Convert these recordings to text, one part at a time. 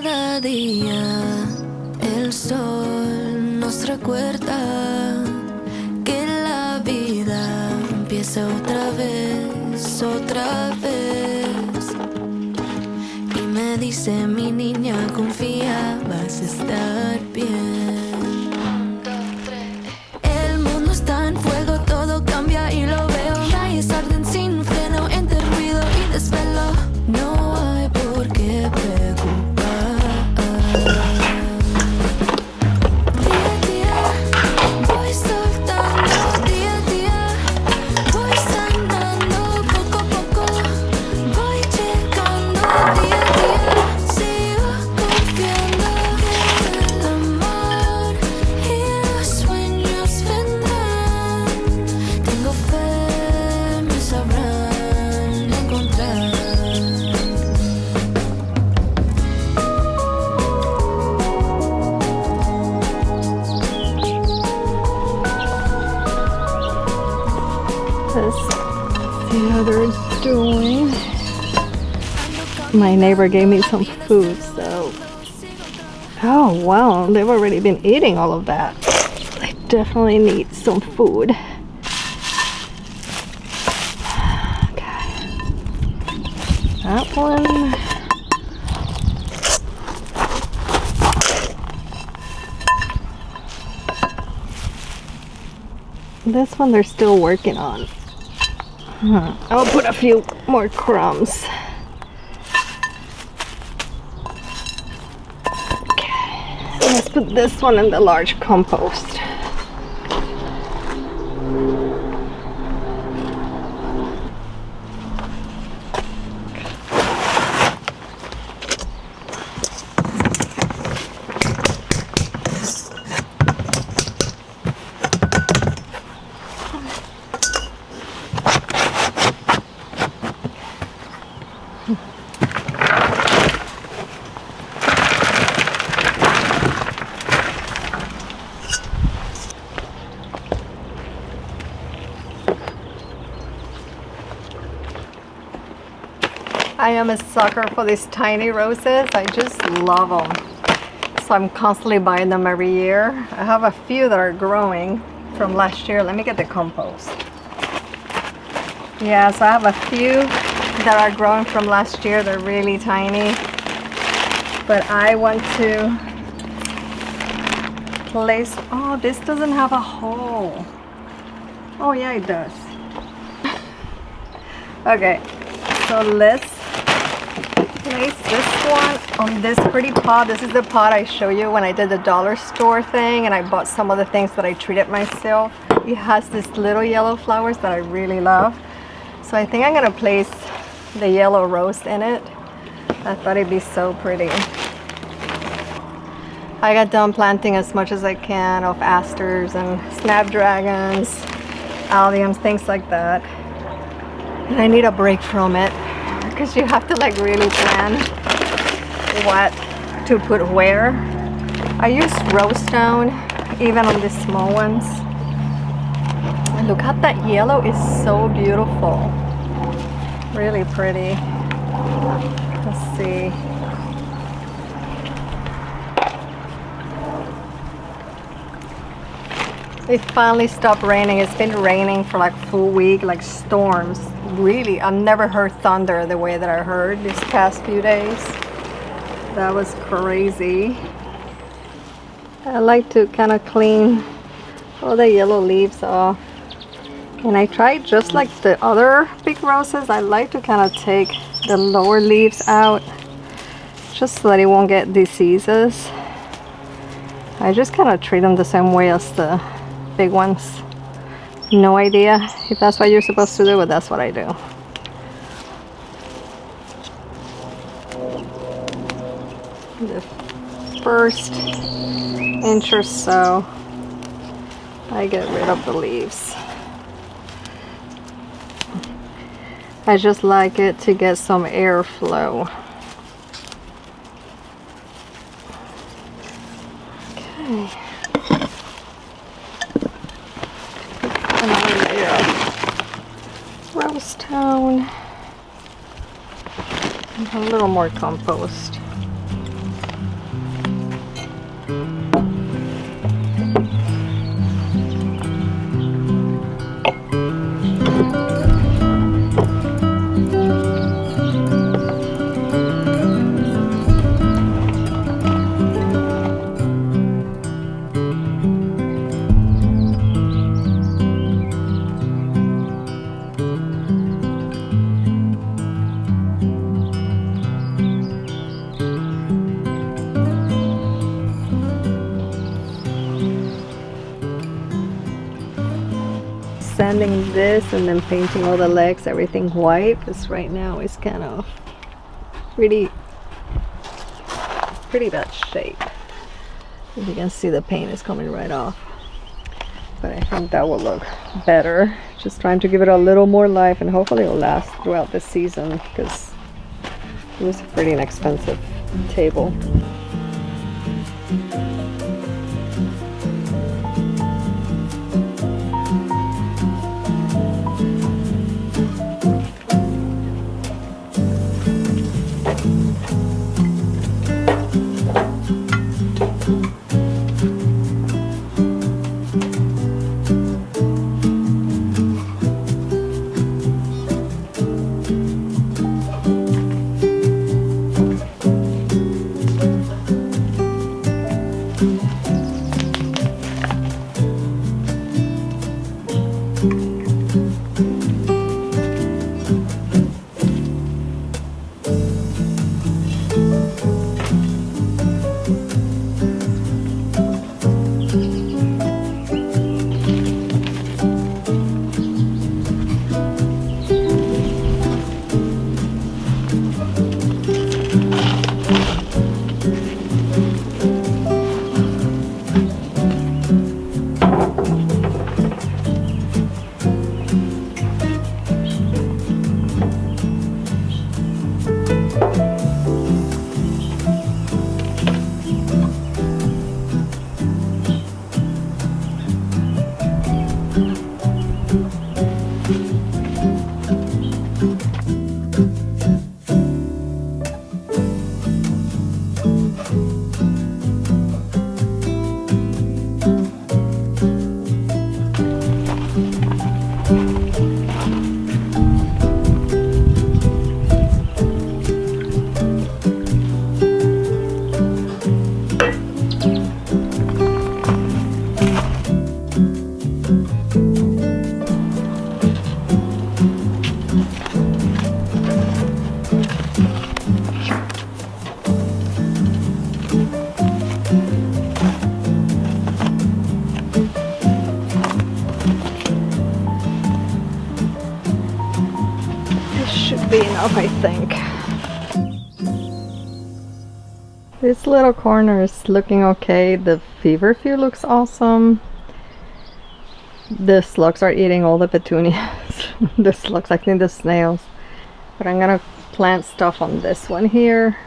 Cada día el sol nos recuerda que la vida empieza otra vez, otra vez. Y me dice mi niña, confía, vas a estar bien. 1, 2, 3. El mundo está en fuego, todo cambia y lo veo. Calles arden sin freno, entre ruido y desvelo. No hay por qué preocupar. Día a día voy soltando, día a día voy sanando, poco a poco voy llegando. Día a día sigo confiando que el amor y los sueños vendrán. Tengo fe, me sabrán encontrar. Let's see how they're doing. My neighbor gave me some food, so. Oh wow, they've already been eating all of that. I definitely need some food. Okay. That one. This one they're still working on. I'll put a few more crumbs. Okay, let's put this one in the large compost. I am a sucker for these tiny roses. I just love them. So I'm constantly buying them every year. I have a few that are growing from last year. Let me get the compost. Yeah, so I have a few that are growing from last year. They're really tiny. But I want to place, oh, this doesn't have a hole. Oh yeah, it does. Okay, so let's place this one on this pretty pot. This is the pot I showed you when I did the dollar store thing and I bought some of the things that I treated myself. It has these little yellow flowers that I really love. So I think I'm gonna place the yellow rose in it. I thought it'd be so pretty. I got done planting as much as I can of asters and snapdragons, alliums, things like that. And I need a break from it because you have to like really plan what to put where. I use rose stone even on these small ones. And look at that yellow, is so beautiful. Really pretty. Let's see. It finally stopped raining. It's been raining for like full week, like storms. Really, I've never heard thunder the way that I heard these past few days. That was crazy. I like to kind of clean all the yellow leaves off. And I tried just like the other big roses, I like to kind of take the lower leaves out just so that it won't get diseases. I just kind of treat them the same way as the big ones. No idea if that's what you're supposed to do, but that's what I do. The first inch or so, I get rid of the leaves. I just like it to get some airflow. Okay. Another layer of rose stone and a little more compost. sanding this and then painting all the legs, everything white, because right now it's kind of pretty bad shape. As you can see, the paint is coming right off, but I think that will look better. Just trying to give it a little more life, and hopefully it'll last throughout the season, because it was a pretty inexpensive table. Be enough, I think. This little corner is looking okay. The feverfew looks awesome. The slugs are eating all the petunias. The slugs, I think the snails. But I'm gonna plant stuff on this one here.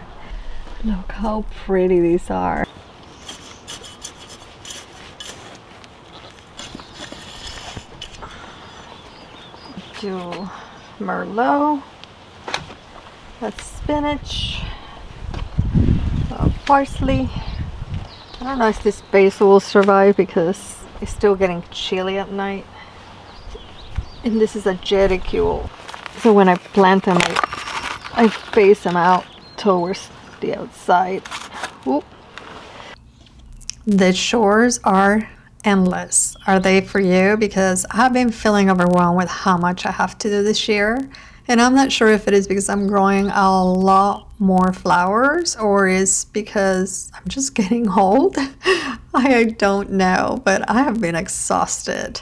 Look how pretty these are. Do Merlot. That's spinach, parsley. I don't know if this basil will survive because it's still getting chilly at night. And this is a reticule, so when I plant them, I face them out towards the outside. Oop. The chores are endless. Are they for you? Because I've been feeling overwhelmed with how much I have to do this year. And I'm not sure if it is because I'm growing a lot more flowers or is because I'm just getting old. I don't know, but I have been exhausted.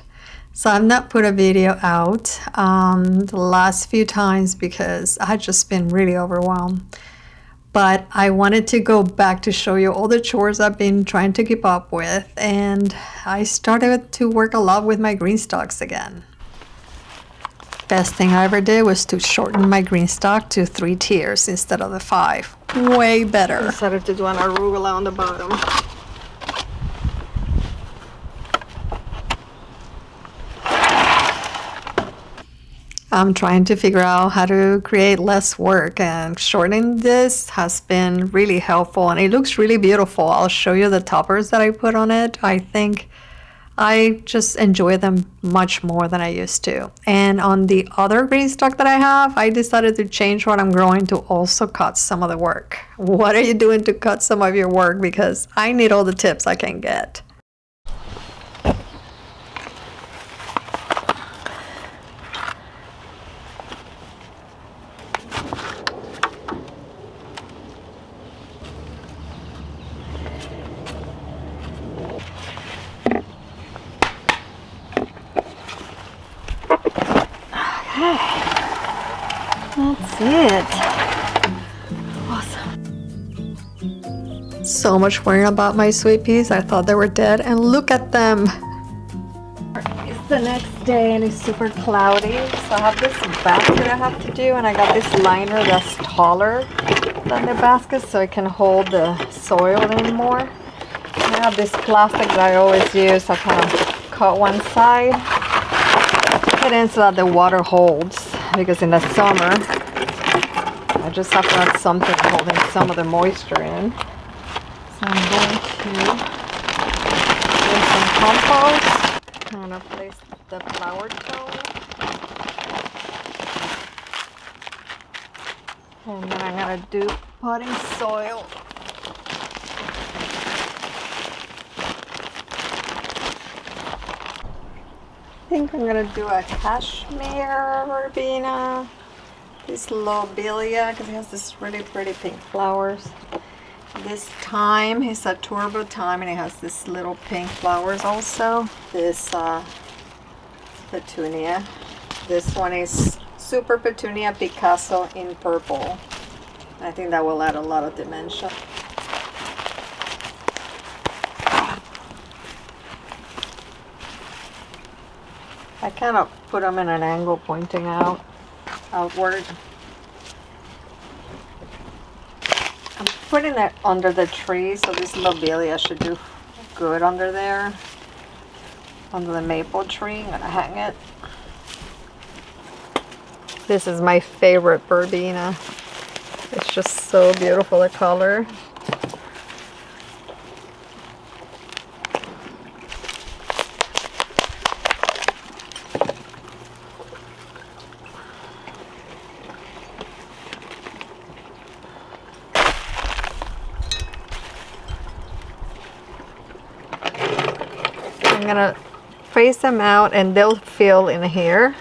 So I've not put a video out the last few times because I had just been really overwhelmed. But I wanted to go back to show you all the chores I've been trying to keep up with. And I started to work a lot with my GreenStalks again. Best thing I ever did was to shorten my GreenStalk to 3 tiers instead of the 5. Way better. I decided to do an arugula on the bottom. I'm trying to figure out how to create less work, and shortening this has been really helpful and it looks really beautiful. I'll show you the toppers that I put on it. I think I just enjoy them much more than I used to. And on the other GreenStalk that I have, I decided to change what I'm growing to also cut some of the work. What are you doing to cut some of your work? Because I need all the tips I can get. it. Awesome. So much worrying about my sweet peas. I thought they were dead, and look at them. It's the next day and it's super cloudy. So I have this basket I have to do, and I got this liner that's taller than the basket so it can hold the soil in more. And I have this plastic that I always use. I kind of cut one side, put it in so that the water holds, because in the summer I just have to have something holding some of the moisture in. So I'm going to do some compost. I'm going to place the flower tone. And then I'm going to do potting soil. I think I'm going to do a cashmere verbena. This lobelia, because it has this really pretty pink flowers. This thyme is a turbo thyme, and it has this little pink flowers also. This petunia. This one is Super Petunia Picasso in purple. I think that will add a lot of dimension. I kind of put them in an angle pointing outward. I'm putting it under the tree, so this lobelia should do good under there. Under the maple tree, I'm gonna hang it. This is my favorite verbena. It's just so beautiful, the color. I'm gonna phase them out, and they'll fill in here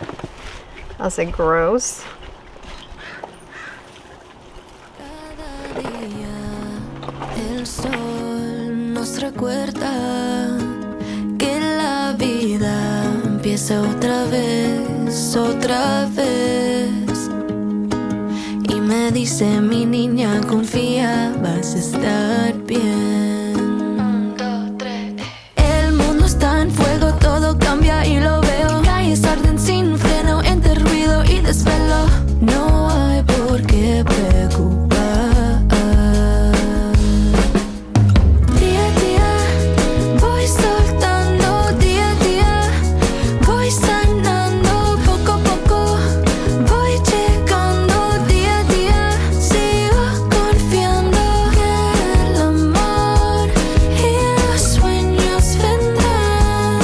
as it grows. Cada día el sol nos recuerda que la vida empieza otra vez. Y me dice mi niña, confía, vas a estar bien. 1, 2, 3. El mundo está en fuego, todo cambia y lo veo. Calles arden sin freno, entre ruido y desvelo. No hay por qué preocupar. Día a día voy soltando, día a día voy sanando, poco a poco voy llegando, día a día sigo confiando que el amor y los sueños vendrán.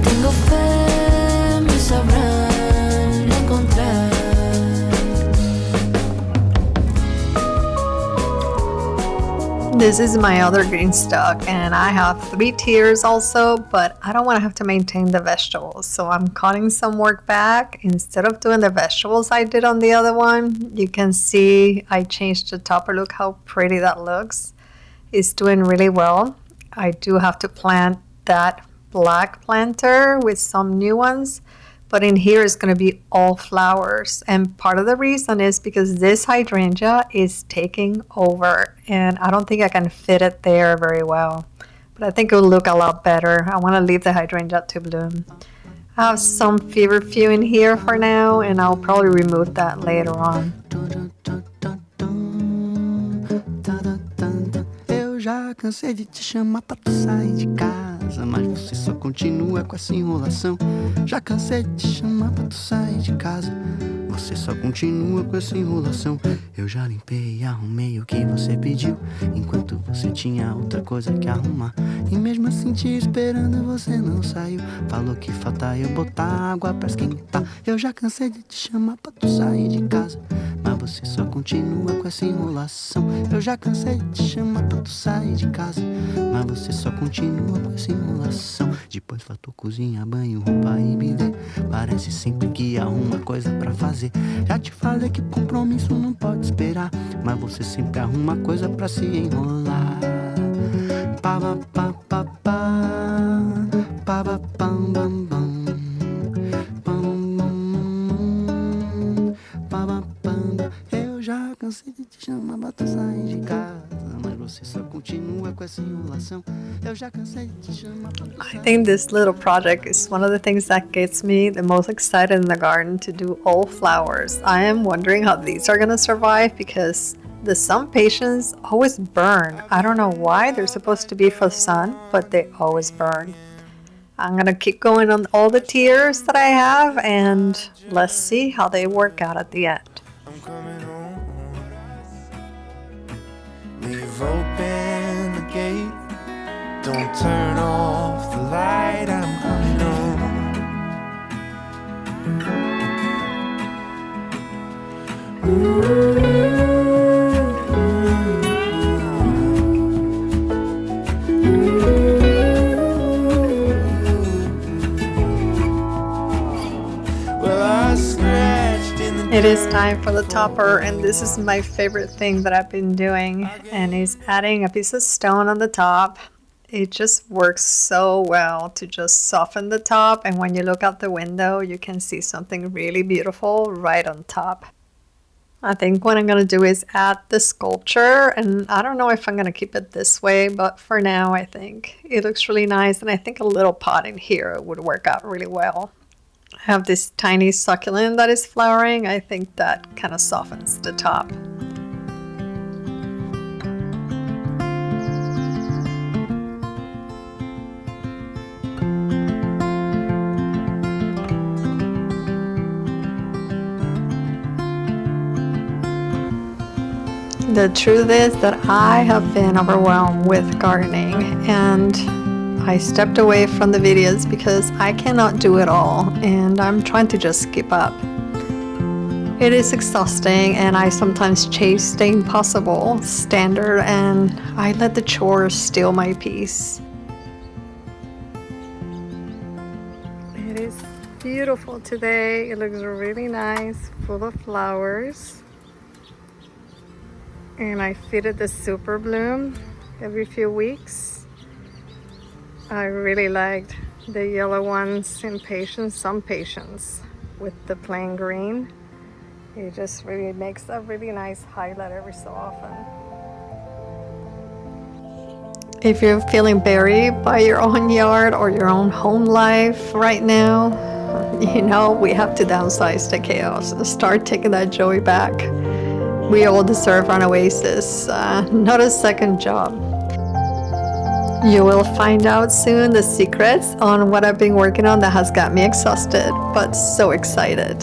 Tengo fe, me sabrán encontrar. This is my other GreenStalk, and I have 3 tiers also, but I don't want to have to maintain the vegetables, so I'm cutting some work back. Instead of doing the vegetables I did on the other one, you can see I changed the topper. Look how pretty that looks. It's doing really well. I do have to plant that black planter with some new ones, but in here it's going to be all flowers, and part of the reason is because this hydrangea is taking over, and I don't think I can fit it there very well, but I think it will look a lot better. I want to leave the hydrangea to bloom. I have some feverfew in here for now, and I'll probably remove that later on. Eu já cansei de te chamar pra tu sair de casa, mas você só continua com essa enrolação. Já cansei de te chamar pra tu sair de casa, você só continua com essa enrolação. Eu já limpei e arrumei o que você pediu, enquanto você tinha outra coisa que arrumar. E mesmo assim te esperando você não saiu. Falou que falta eu botar água pra esquentar. Eu já cansei de te chamar pra tu sair de casa, mas você só continua com essa enrolação. Eu já cansei de te chamar pra tu sair de casa, mas você só continua com essa enrolação. Depois faltou cozinha, banho, roupa e bidê. Parece sempre que arruma coisa pra fazer. Já te falei que compromisso não pode esperar, mas você sempre arruma coisa pra se enrolar. Pá, pá, pá, pá, pá, pá, pam, bam, bam. continua com essa enrolação. Eu já cansei de te chamar pra tu I sair. think this little project is one of the things that gets me the most excited in the garden, to do all flowers. I am wondering how these are gonna survive because the sun patients always burn. I don't know why, they're supposed to be for sun, but they always burn. I'm gonna keep going on all the tiers that I have, and let's see how they work out at the end. I'm coming home. Leave open the gate. Don't turn off the light. I'm coming Well, I scratched in the It is time for the topper, and this is my favorite thing that I've been doing, and is adding a piece of stone on the top. It just works so well to just soften the top, and when you look out the window you can see something really beautiful right on top. I think what I'm going to do is add the sculpture, and I don't know if I'm going to keep it this way, but for now I think it looks really nice, and I think a little pot in here would work out really well. I have this tiny succulent that is flowering. I think that kind of softens the top. The truth is that I have been overwhelmed with gardening, and I stepped away from the videos because I cannot do it all, and I'm trying to just keep up. It is exhausting, and I sometimes chase the impossible standard, and I let the chores steal my peace. It is beautiful today. It looks really nice, full of flowers. And I feed it the super bloom every few weeks. I really liked the yellow ones in patience, some patience with the plain green. It just really makes a really nice highlight every so often. If you're feeling buried by your own yard or your own home life right now, you know, we have to downsize the chaos and start taking that joy back. We all deserve an oasis, not a second job. You will find out soon the secrets on what I've been working on that has got me exhausted, but so excited.